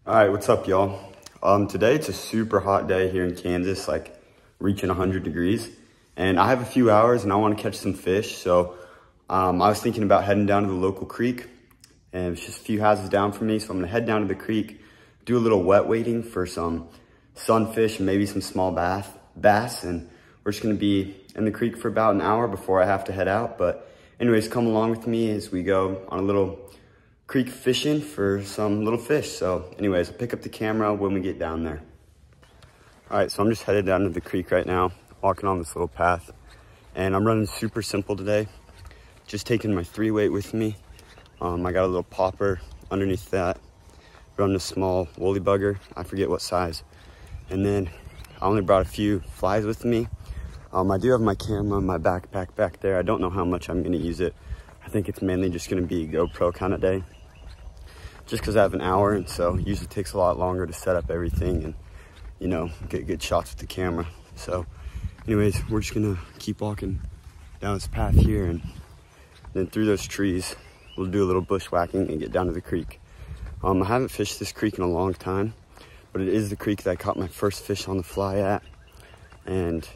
All right, what's up, y'all? Today it's a super hot day here in Kansas, like reaching 100 degrees. And I have a few hours and I want to catch some fish. So I was thinking about heading down to the local creek, and it's just a few houses down from me. So I'm gonna head down to the creek, do a little wet wading for some sunfish and maybe some small bass. And we're just gonna be in the creek for about an hour before I have to head out. But anyways, come along with me as we go on a little creek fishing for some little fish. So anyways, I'll pick up the camera when we get down there. All right, so I'm just headed down to the creek right now, walking on this little path, and I'm running super simple today. Just taking my 3-weight with me. I got a little popper underneath that, running a small woolly bugger, I forget what size. And then I only brought a few flies with me. I do have my camera in my backpack back there. I don't know how much I'm gonna use it. I think it's mainly just gonna be a GoPro kind of day, just because I have an hour, and so it usually takes a lot longer to set up everything and, you know, get good shots with the camera. So anyways, we're just gonna keep walking down this path here, and then through those trees, we'll do a little bushwhacking and get down to the creek. I haven't fished this creek in a long time, but it is the creek that I caught my first fish on the fly at. And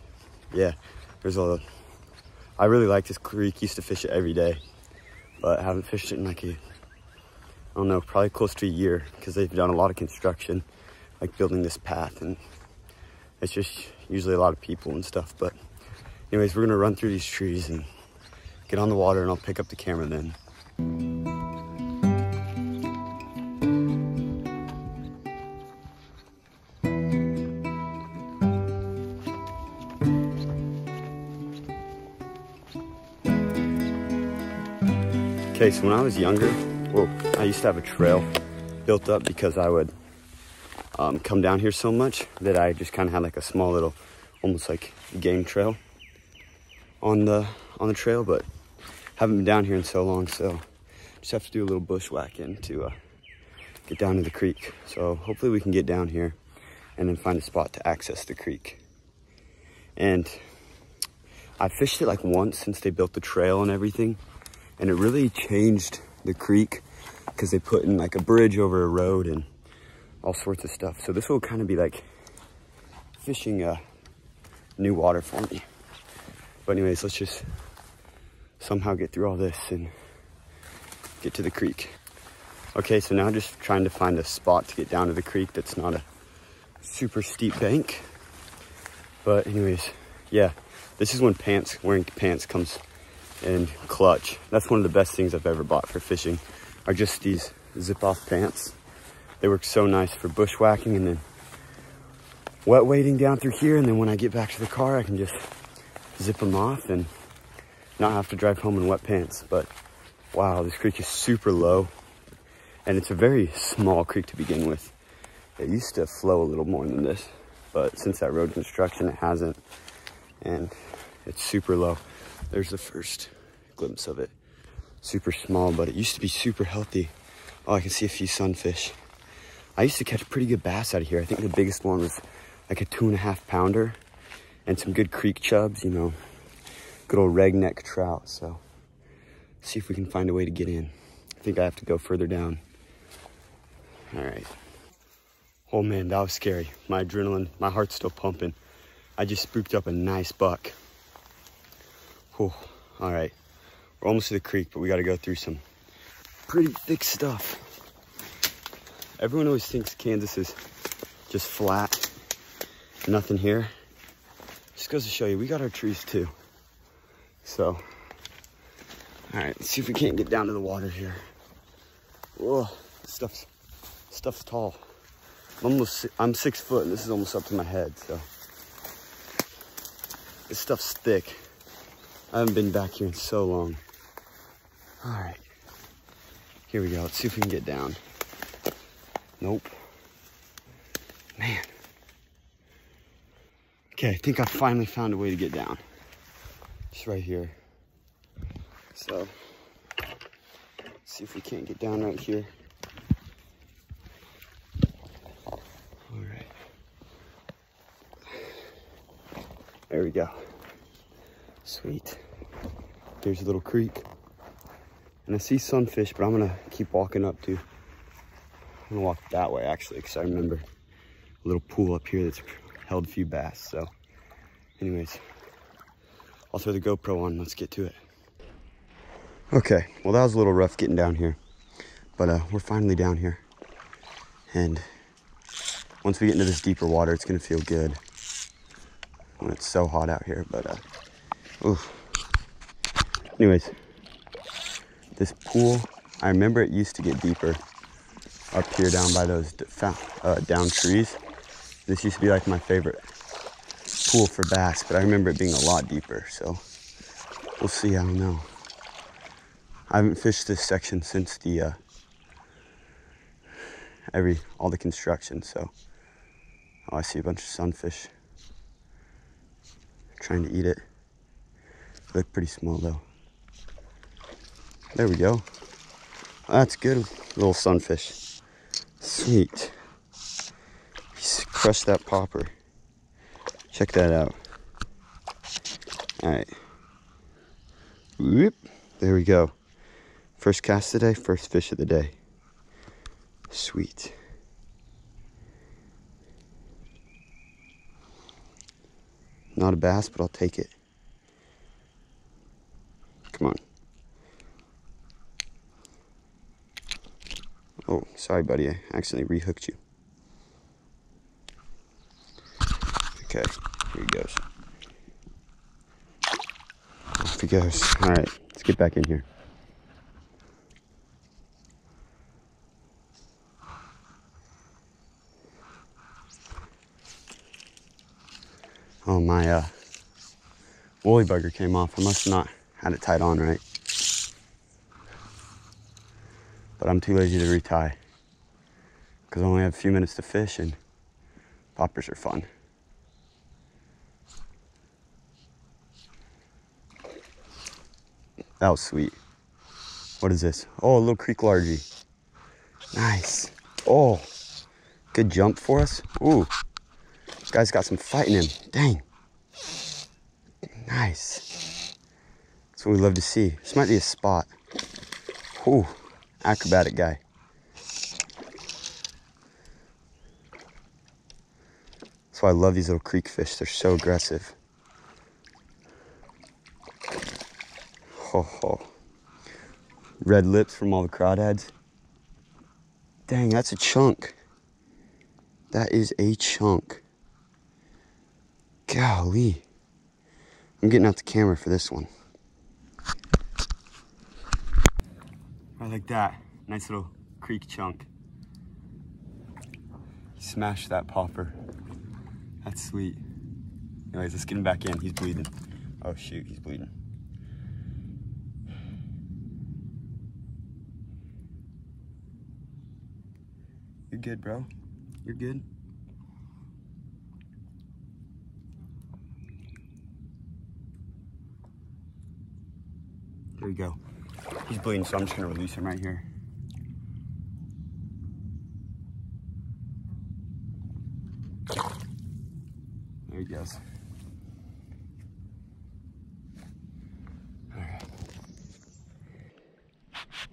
yeah, I really like this creek. Used to fish it every day, but I haven't fished it in like I don't know, probably close to a year, because they've done a lot of construction, like building this path, and it's just usually a lot of people and stuff. But anyways, we're gonna run through these trees and get on the water, and I'll pick up the camera then. Okay, so when I was younger, I used to have a trail built up because I would come down here so much that I just kind of had like a small little, almost like game trail on the trail, but haven't been down here in so long, so just have to do a little bushwhacking to get down to the creek. So hopefully we can get down here and then find a spot to access the creek. And I fished it like once since they built the trail and everything, and it really changed the creek because they put in like a bridge over a road and all sorts of stuff. So this will kind of be like fishing new water for me. But anyways, let's just somehow get through all this and get to the creek. Okay, so now just trying to find a spot to get down to the creek that's not a super steep bank. But anyways, yeah, this is when wearing pants comes in clutch. That's one of the best things I've ever bought for fishing, are just these zip-off pants. They work so nice for bushwhacking and then wet wading down through here, and then when I get back to the car, I can just zip them off and not have to drive home in wet pants. But wow, this creek is super low, and it's a very small creek to begin with. It used to flow a little more than this, but since that road construction, it hasn't, and it's super low. There's the first glimpse of it. Super small, but it used to be super healthy. Oh, I can see a few sunfish. I used to catch pretty good bass out of here. I think the biggest one was like a 2.5 pounder, and some good creek chubs, you know, good old redneck trout. So see if we can find a way to get in. I think I have to go further down. All right. Oh man, that was scary. My adrenaline, my heart's still pumping. I just spooked up a nice buck. Whew. All right, we're almost to the creek, but we got to go through some pretty thick stuff. Everyone always thinks Kansas is just flat, nothing here. Just goes to show you, we got our trees too. So, all right, let's see if we can't get down to the water here. Whoa, stuff's tall. I'm 6 foot, and this is almost up to my head, so this stuff's thick. I haven't been back here in so long. All right, here we go. Let's see if we can get down. Nope. Man. Okay, I think I finally found a way to get down. Just right here. So, let's see if we can't get down right here. All right. There we go. Sweet. There's a little creek. And I see sunfish, but I'm gonna keep walking up to I'm gonna walk that way actually, because I remember a little pool up here that's held a few bass. So anyways, I'll throw the GoPro on. Let's get to it. Okay, well that was a little rough getting down here, but we're finally down here. And once we get into this deeper water, it's gonna feel good when it's so hot out here, but oof. Anyways, this pool, I remember it used to get deeper up here down by those down trees. This used to be like my favorite pool for bass, but I remember it being a lot deeper, so we'll see. I don't know. I haven't fished this section since the all the construction, so I see a bunch of sunfish trying to eat it. They look pretty small though. There we go. That's good, little sunfish. Sweet. He's crushed that popper. Check that out. All right. Whoop. There we go. First cast today, first fish of the day. Sweet. Not a bass, but I'll take it. Come on. Oh, sorry, buddy. I accidentally rehooked you. Okay, here he goes. Off he goes. All right, let's get back in here. Oh, my woolly bugger came off. I must have not had it tied on right. But I'm too lazy to retie because I only have a few minutes to fish, and poppers are fun. That was sweet. What is this? Oh, a little creek largie. Nice. Oh, good jump for us. Ooh, this guy's got some fight in him. Dang. Nice. That's what we love to see. This might be a spot. Ooh, acrobatic guy. That's why I love these little creek fish. They're so aggressive. Ho ho. Red lips from all the crawdads. Dang, that's a chunk. That is a chunk. Golly. I'm getting out the camera for this one. I like that. Nice little creek chunk. Smash that popper. That's sweet. Anyways, let's get him back in. He's bleeding. Oh shoot, he's bleeding. You're good, bro. You're good. There you go. He's bleeding, so I'm just gonna release him right here. There he goes. All right.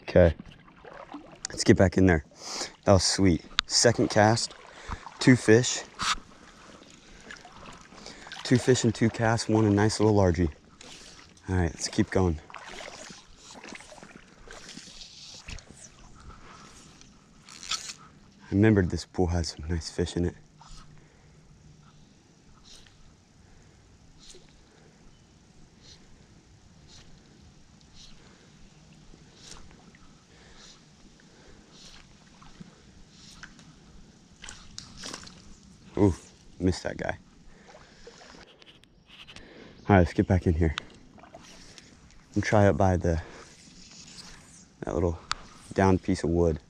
Okay. Let's get back in there. That was sweet. Second cast, 2 fish. 2 fish and 2 casts, one a nice little largie. All right, let's keep going. I remembered this pool has some nice fish in it. Ooh, missed that guy. All right, let's get back in here and try up by that little down piece of wood.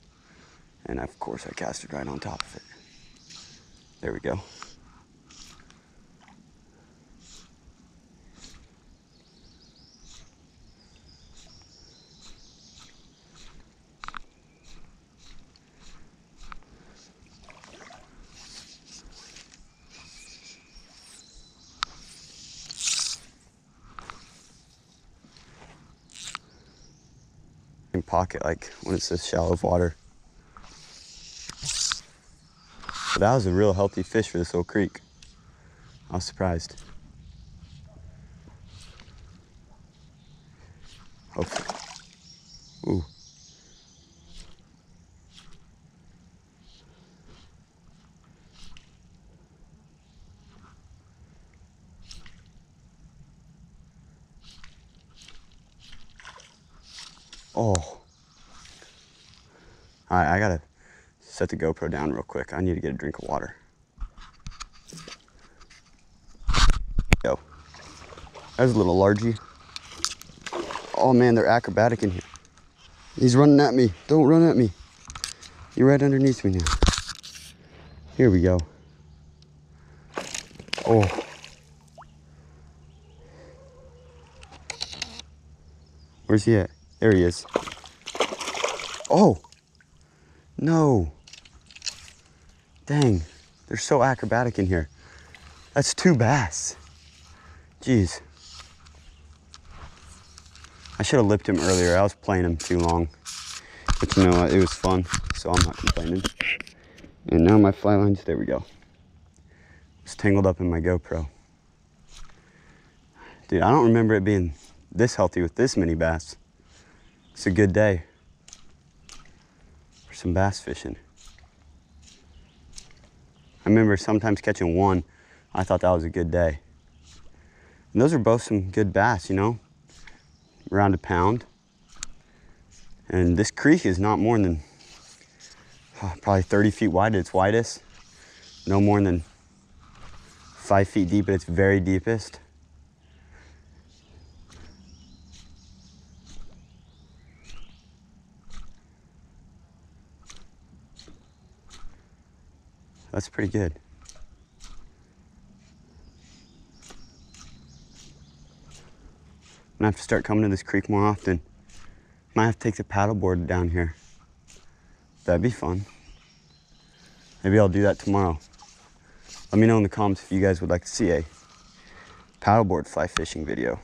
And of course I cast it right on top of it. There we go. In pocket, like when it's this shallow of water. But that was a real healthy fish for this little creek. I was surprised. Hopefully. Ooh. Oh. All right, I gotta set the GoPro down real quick. I need to get a drink of water. Yo, there's a little largie. Oh man, they're acrobatic in here. He's running at me. Don't run at me. You're right underneath me now. Here we go. Oh. Where's he at? There he is. Oh. No. Dang. They're so acrobatic in here. That's 2 bass. Jeez. I should have lipped him earlier. I was playing him too long. But you know what? It was fun, so I'm not complaining. And now my fly lines, there we go. It's tangled up in my GoPro. Dude, I don't remember it being this healthy with this many bass. It's a good day for some bass fishing. I remember sometimes catching 1. I thought that was a good day. And those are both some good bass, you know, around a pound. And this creek is not more than probably 30 feet wide at its widest. No more than 5 feet deep at its very deepest. That's pretty good. I'm gonna have to start coming to this creek more often. Might have to take the paddleboard down here. That'd be fun. Maybe I'll do that tomorrow. Let me know in the comments if you guys would like to see a paddleboard fly fishing video.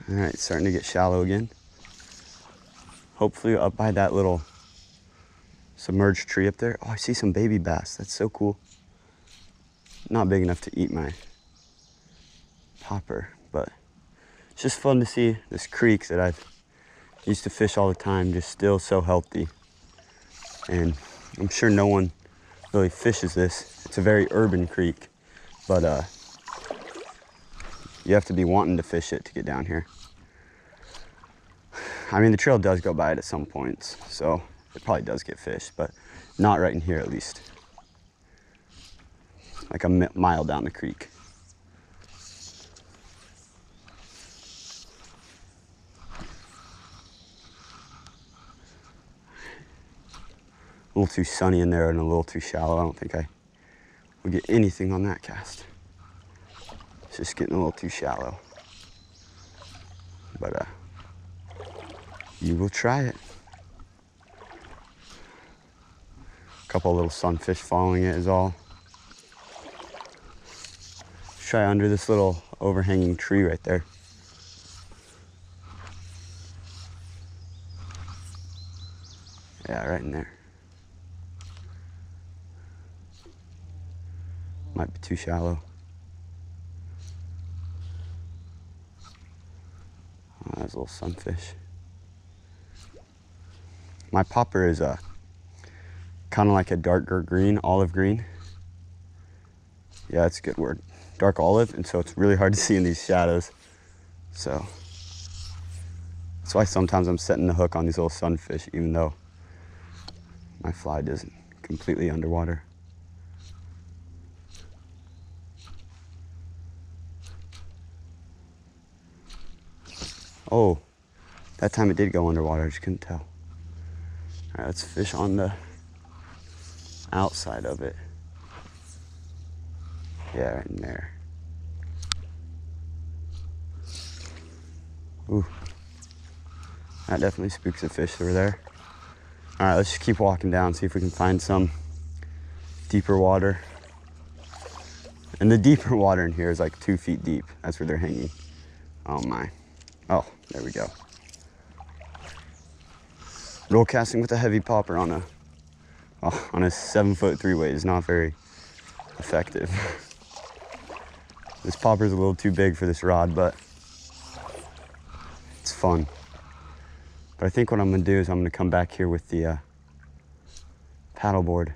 All right, it's starting to get shallow again. Hopefully up by that little submerged tree up there. Oh, I see some baby bass. That's so cool. Not big enough to eat my popper, but it's just fun to see this creek that I've used to fish all the time just still so healthy. And I'm sure no one really fishes this. It's a very urban creek, but you have to be wanting to fish it to get down here. I mean, the trail does go by it at some points, so it probably does get fished, but not right in here at least. Like a mile down the creek. A little too sunny in there and a little too shallow. I don't think I will get anything on that cast. It's just getting a little too shallow. But you will try it. A couple little sunfish following it is all. Try under this little overhanging tree right there. Yeah, right in there. Might be too shallow. Oh, there's a little sunfish. My popper is kind of like a darker green, olive green. Yeah, that's a good word. Dark olive, and so it's really hard to see in these shadows. So that's why sometimes I'm setting the hook on these little sunfish, even though my fly isn't completely underwater. Oh, that time it did go underwater, I just couldn't tell. All right, let's fish on the outside of it. Yeah, right in there. Ooh, that definitely spooks the fish that were there. All right, let's just keep walking down, see if we can find some deeper water. And the deeper water in here is like 2 feet deep. That's where they're hanging. Oh my. Oh, there we go. Roll casting with a heavy popper on a 7-foot 3-weight is not very effective. This popper's a little too big for this rod, but it's fun. But I think what I'm gonna do is I'm gonna come back here with the paddleboard.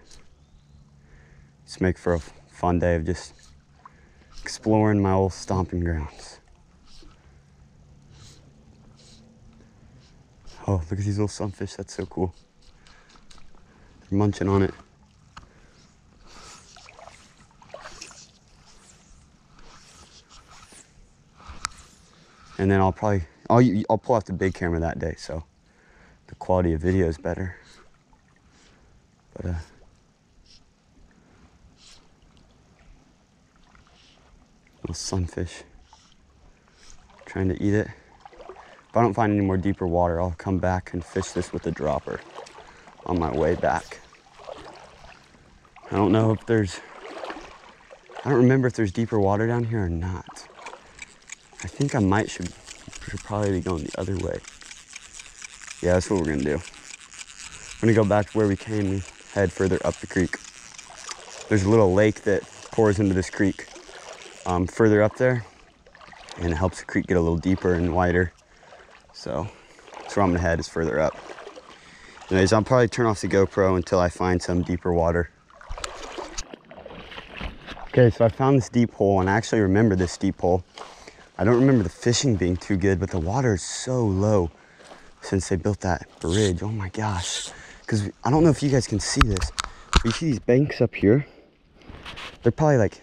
Just make for a fun day of just exploring my old stomping grounds. Oh, look at these little sunfish, that's so cool. They're munching on it. And then I'll pull out the big camera that day, so the quality of video is better. But little sunfish, trying to eat it. If I don't find any more deeper water, I'll come back and fish this with a dropper on my way back. I don't know if I don't remember if there's deeper water down here or not. I think I should probably be going the other way. Yeah, that's what we're gonna do. I'm gonna go back to where we came and head further up the creek. There's a little lake that pours into this creek further up there, and it helps the creek get a little deeper and wider. So that's where I'm gonna head, is further up. Anyways, I'll probably turn off the GoPro until I find some deeper water. Okay, so I found this deep hole, and I actually remember this deep hole. I don't remember the fishing being too good, but the water is so low since they built that bridge. Oh my gosh. Because I don't know if you guys can see this, but you see these banks up here? They're probably like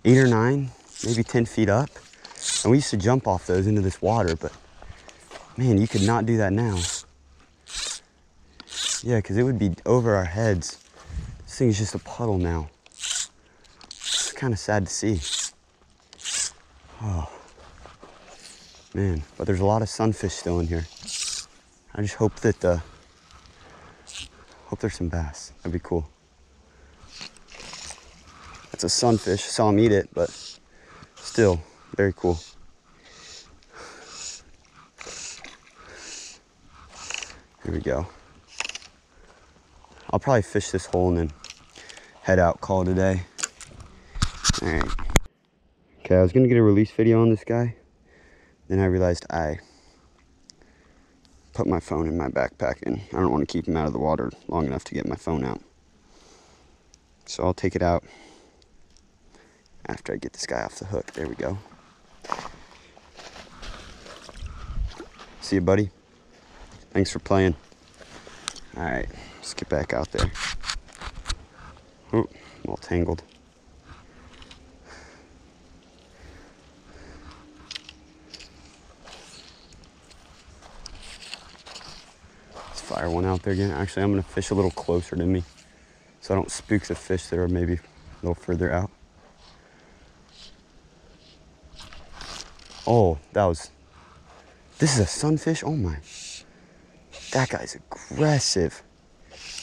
8 or 9, maybe 10 feet up. And we used to jump off those into this water, but man, you could not do that now. Yeah, because it would be over our heads. This thing is just a puddle now. It's kind of sad to see. Oh, man, but there's a lot of sunfish still in here. I just hope that hope there's some bass. That'd be cool. That's a sunfish. Saw him eat it, but still very cool. Here we go. I'll probably fish this hole and then head out, call it a day. All right. Okay, I was gonna get a release video on this guy. Then I realized I put my phone in my backpack and I don't want to keep him out of the water long enough to get my phone out. So I'll take it out after I get this guy off the hook. There we go. See you, buddy. Thanks for playing. All right, let's get back out there. Oh, I'm all tangled. Let's fire one out there again. Actually, I'm gonna fish a little closer to me so I don't spook the fish that are maybe a little further out. Oh, this is a sunfish? Oh my. That guy's aggressive.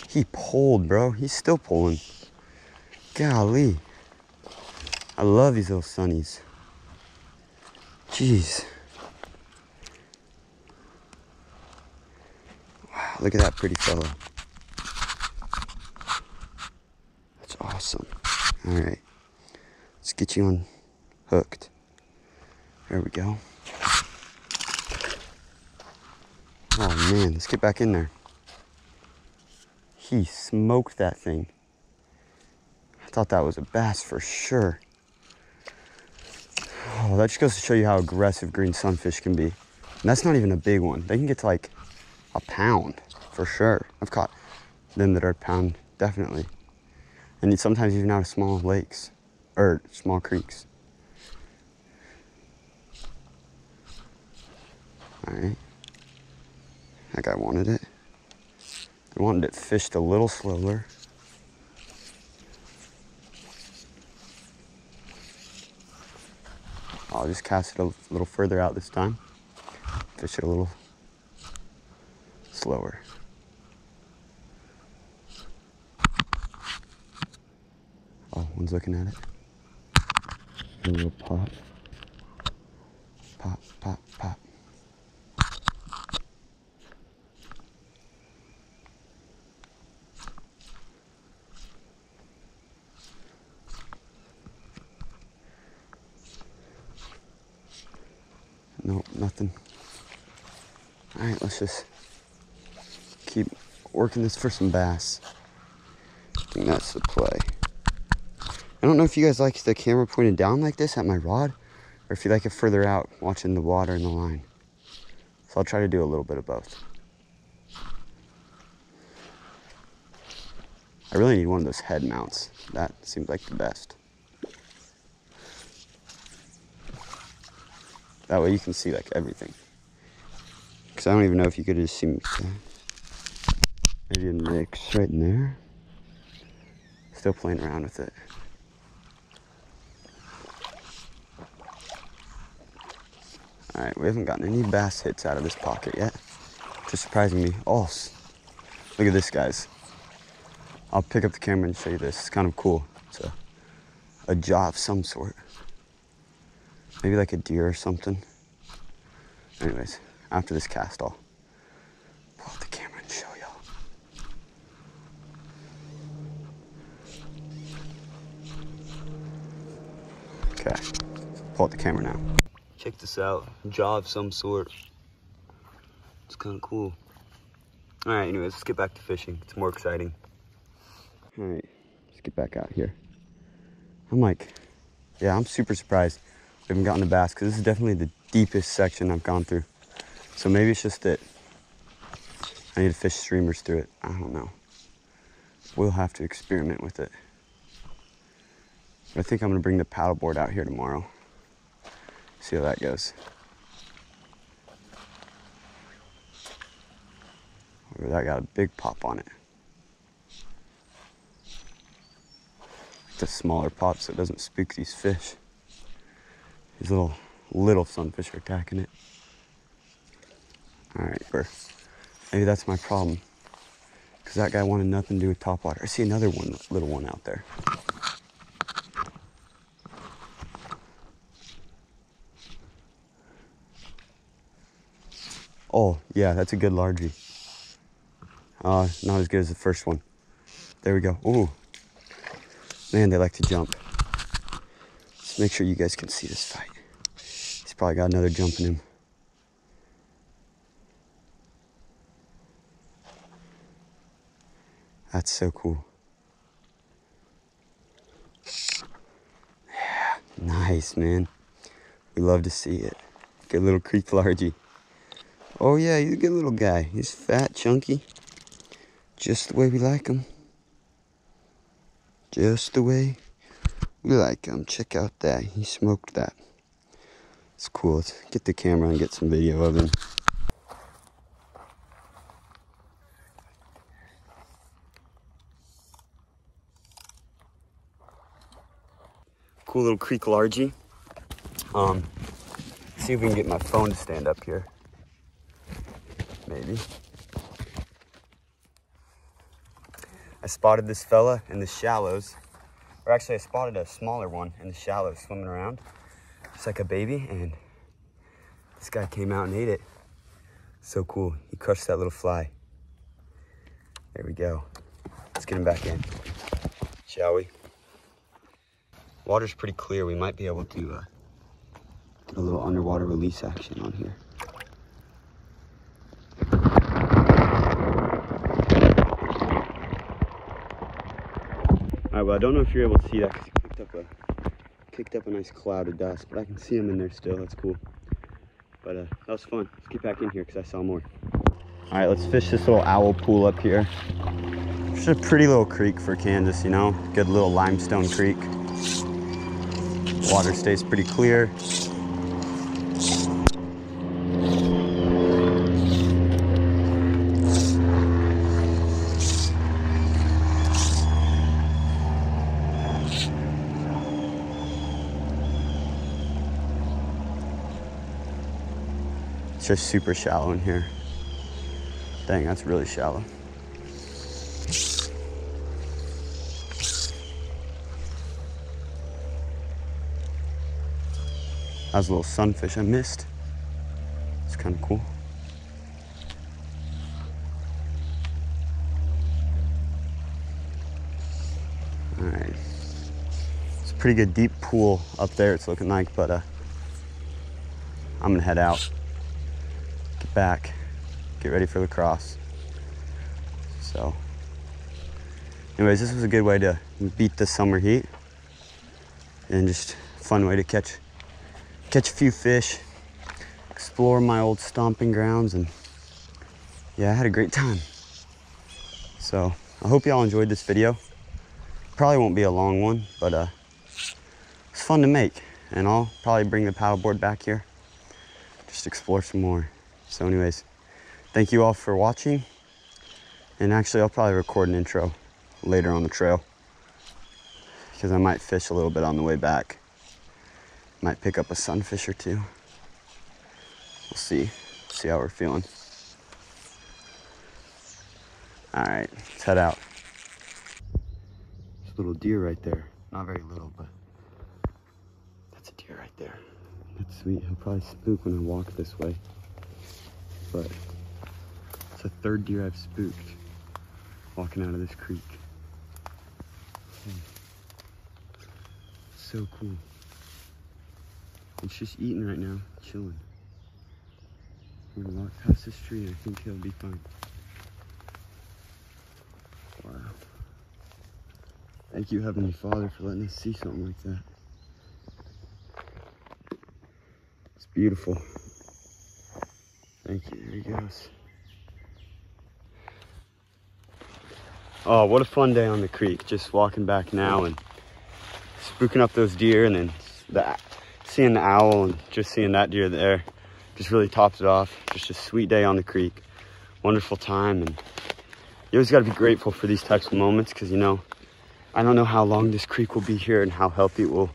He pulled, bro. He's still pulling. Golly. I love these little sunnies. Jeez. Wow, look at that pretty fellow. That's awesome. All right. Let's get you on hooked. There we go. Oh man, let's get back in there. He smoked that thing. I thought that was a bass for sure. Oh, that just goes to show you how aggressive green sunfish can be. And that's not even a big one. They can get to like a pound for sure. I've caught them that are a pound, definitely. And sometimes even out of small lakes or small creeks. All right. That guy wanted it. I wanted it fished a little slower. I'll just cast it a little further out this time. Fish it a little slower. Oh, one's looking at it. A little pop. Pop, pop, pop. Nope, nothing. Alright, let's just keep working this for some bass. I think that's the play. I don't know if you guys like the camera pointed down like this at my rod, or if you like it further out, watching the water and the line. So I'll try to do a little bit of both. I really need one of those head mounts. That seems like the best. That way you can see like everything. Because I don't even know if you could just see me. Maybe a mix right in there. Still playing around with it. Alright, we haven't gotten any bass hits out of this pocket yet. Just surprising me. Oh, look at this, guys. I'll pick up the camera and show you this. It's kind of cool. It's a jaw of some sort. Maybe like a deer or something. Anyways, after this cast, I'll pull out the camera and show y'all. Okay, pull out the camera now. Check this out, jaw of some sort. It's kind of cool. All right, anyways, let's get back to fishing. It's more exciting. All right, let's get back out here. I'm super surprised we haven't gotten a bass, because this is definitely the deepest section I've gone through. So maybe it's just that I need to fish streamers through it. I don't know. We'll have to experiment with it. But I think I'm gonna bring the paddleboard out here tomorrow. See how that goes. Ooh, that got a big pop on it. Like the smaller pop so it doesn't spook these fish. These little sunfish are attacking it. All right, maybe that's my problem. Because that guy wanted nothing to do with topwater. I see another one, little one out there. Oh, yeah, that's a good largie. Not as good as the first one. There we go. Ooh. Man, they like to jump. Let's make sure you guys can see this fight. He's probably got another jump in him. That's so cool. Yeah, nice, man. We love to see it. Good little creek largie. Oh yeah, he's a good little guy. He's fat, chunky. Just the way we like him. Just the way we like him. Check out that. He smoked that. It's cool. Let's get the camera and get some video of him. Cool little creek largie. See if we can get my phone to stand up here. Maybe. I spotted this fella in the shallows. Or actually, I spotted a smaller one in the shallows swimming around. It's like a baby, and this guy came out and ate it. So cool. He crushed that little fly. There we go. Let's get him back in, shall we? Water's pretty clear. We might be able to get a little underwater release action on here. All right, well, I don't know if you're able to see that because he kicked up a nice cloud of dust, but I can see him in there still. That's cool. But that was fun. Let's get back in here because I saw more. All right, let's fish this little owl pool up here. It's a pretty little creek for Kansas, you know? Good little limestone creek. Water stays pretty clear. It's just super shallow in here. Dang, that's really shallow. Has a little sunfish I missed. It's kind of cool. All right. It's a pretty good deep pool up there, it's looking like, but I'm gonna head out, get back, get ready for the cross. So anyways, this was a good way to beat the summer heat and just a fun way to catch a few fish, explore my old stomping grounds, and yeah, I had a great time. So I hope y'all enjoyed this video. Probably won't be a long one, but it's fun to make, and I'll probably bring the paddleboard back here, just explore some more. So anyways, thank you all for watching, and actually I'll probably record an intro later on the trail because I might fish a little bit on the way back. Might pick up a sunfish or two. We'll see how we're feeling. All right, let's head out. There's a little deer right there. Not very little, but that's a deer right there. That's sweet. He'll probably spook when I walk this way. But it's the third deer I've spooked walking out of this creek. So cool. It's just eating right now, chilling. I'm gonna walk past this tree and I think he'll be fine. Wow. Thank you, Heavenly Father, for letting us see something like that. It's beautiful. Thank you. There he goes. Oh, what a fun day on the creek. Just walking back now and spooking up those deer, and then seeing the owl and just seeing that deer there just really topped it off. Just a sweet day on the creek. Wonderful time, and you always got to be grateful for these types of moments, because you know, I don't know how long this creek will be here and how healthy it will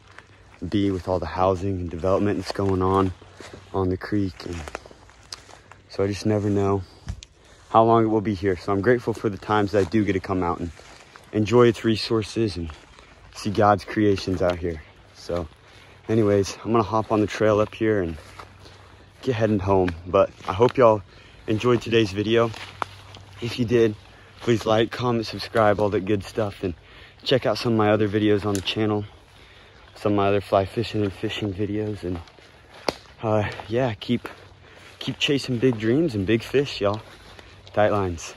be with all the housing and development that's going on the creek, and so I just never know how long it will be here. So I'm grateful for the times that I do get to come out and enjoy its resources and see God's creations out here. So anyways, I'm gonna hop on the trail up here and get heading home. But I hope y'all enjoyed today's video. If you did, please like, comment, subscribe, all that good stuff, and check out some of my other videos on the channel, some of my other fly fishing and fishing videos, and yeah, keep chasing big dreams and big fish, y'all. Tight lines.